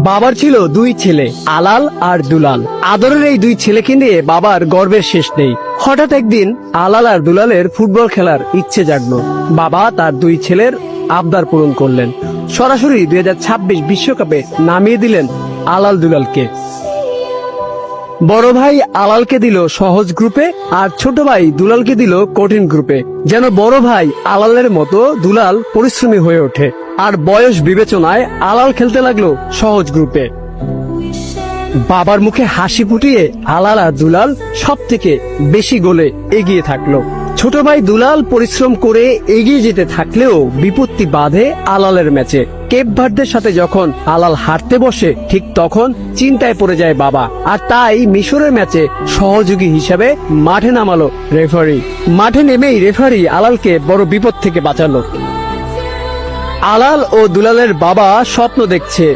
বাবার ছিল দুই ছেলে, আলাল আর দুলাল। আদরের এই দুই ছেলেকে নিয়ে বাবার গর্বের শেষ নেই। হঠাৎ একদিন আলাল আর দুলালের ফুটবল খেলার ইচ্ছে জাগলো। বাবা তার দুই ছেলের আবদার পূরণ করলেন। সরাসরি 2026 বিশ্বকাপে নামিয়ে দিলেন আলাল দুলালকে। বড় ভাই আলালকে দিল সহজ গ্রুপে, আর ছোট ভাই দুলালকে দিল কঠিন গ্রুপে। যেন বড় ভাই আলালের মতো দুলাল পরিশ্রমী হয়ে ওঠে। আর বয়স বিবেচনায় আলাল খেলতে লাগলো সহজ গ্রুপে। বাবার মুখে হাসি ফুটিয়ে আলাল আর দুলাল সব থেকে বেশি গোলে এগিয়ে থাকলো। ছোট ভাই দুলাল পরিশ্রম করে এগিয়ে যেতে থাকলেও বিপত্তি বাধে আলালের ম্যাচে। কেপ ভার্দের সাথে যখন আলাল হারতে বসে, ঠিক তখন চিন্তায় পড়ে যায় বাবা। আর তাই মিশরের ম্যাচে সহযোগী হিসেবে মাঠে নামালো রেফারি। মাঠে নেমেই রেফারি আলালকে বড় বিপদ থেকে বাঁচালো। আলাল ও দুলালের বাবা স্বপ্ন দেখছে